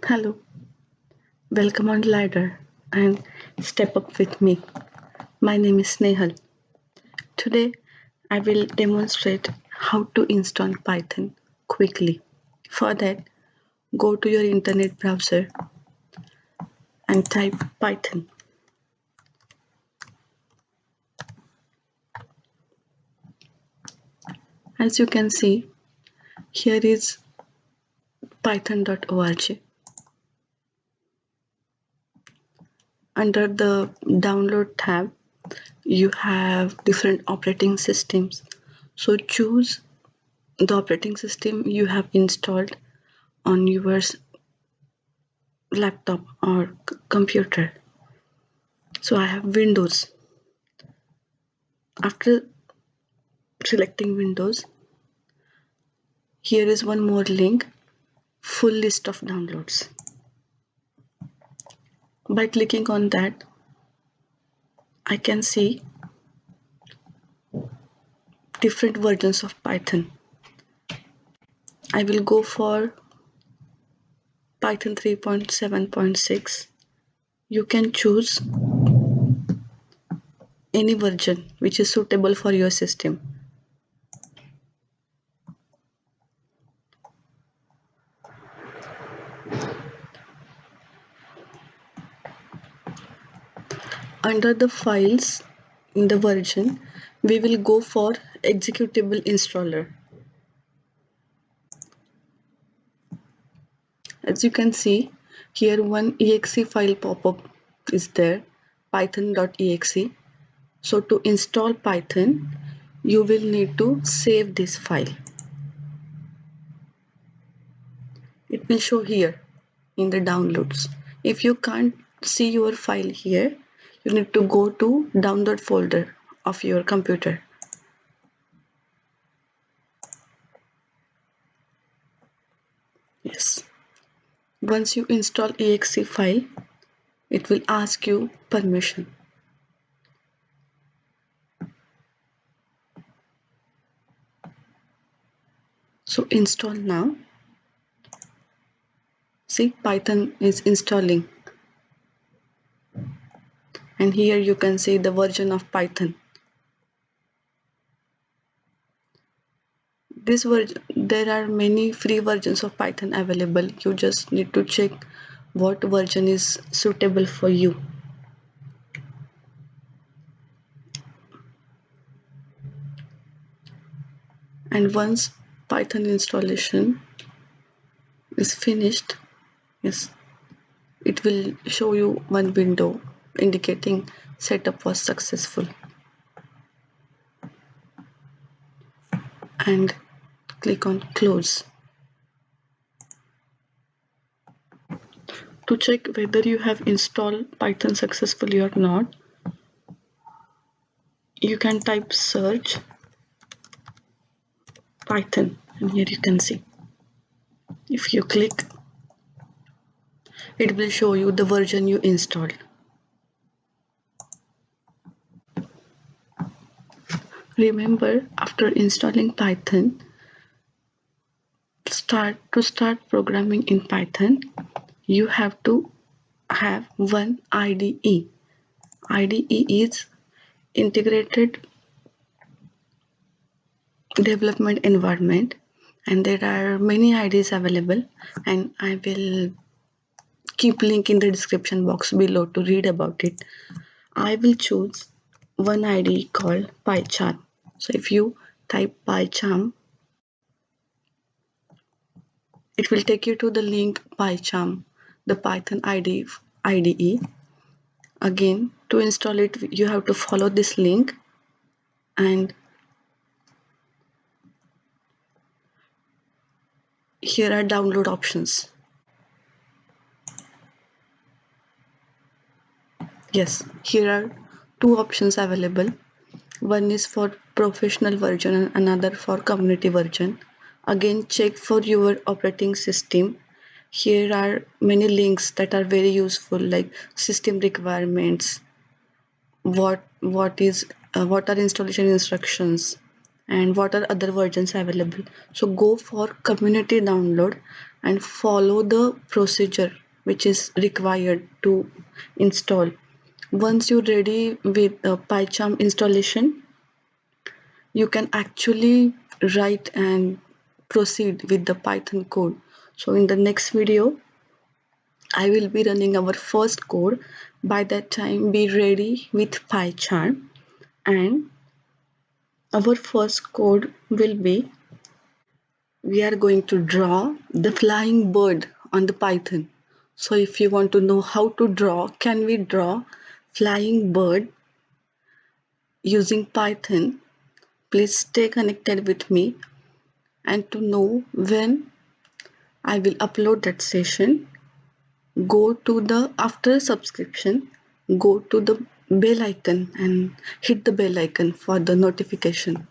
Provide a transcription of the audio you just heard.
Hello, welcome on Ladder and step up with me. My name is Snehal. Today I will demonstrate how to install Python quickly. For that, go to your internet browser and type Python. As you can see, here is python.org. Under the download tab, you have different operating systems. So choose the operating system you have installed on your laptop or computer. So I have Windows. After selecting Windows, here is one more link, full list of downloads. By clicking on that, I can see different versions of Python. I will go for Python 3.7.6. You can choose any version which is suitable for your system. Under the files in the version, we will go for executable installer. As you can see, here one exe file pop-up is there, python.exe. So to install Python, you will need to save this file. It will show here in the downloads. If you can't see your file here, you need to go to download folder of your computer. Yes. Once you install exe file, it will ask you permission. So install now. See, Python is installing. And here you can see the version of Python. There are many free versions of Python available. You just need to check what version is suitable for you. And once Python installation is finished, yes, it will show you one window indicating setup was successful. And click on close. To check whether you have installed Python successfully or not, you can type search Python, and here you can see. If you click, it will show you the version you installed. Remember, after installing Python, to start programming in Python, you have to have one IDE. IDE is integrated development environment, and there are many IDEs available, and I will keep link in the description box below to read about it. I will choose one IDE called PyCharm. So if you type PyCharm, it will take you to the link PyCharm, the Python IDE. Again, to install it, you have to follow this link, and here are download options. Yes, here are two options available. One is for professional version and another for community version. Again, check for your operating system. Here are many links that are very useful, like system requirements, what are installation instructions, and what are other versions available. So go for community download and follow the procedure which is required to install. Once you're ready with PyCharm installation, you can actually write and proceed with the Python code. So in the next video, I will be running our first code. By that time, be ready with PyCharm, and our first code will be, we are going to draw the flying bird on the Python. So if you want to know how to draw, can we draw flying bird using Python, please stay connected with me. And to know when I will upload that session, go to the, after subscription, go to the bell icon and hit the bell icon for the notification.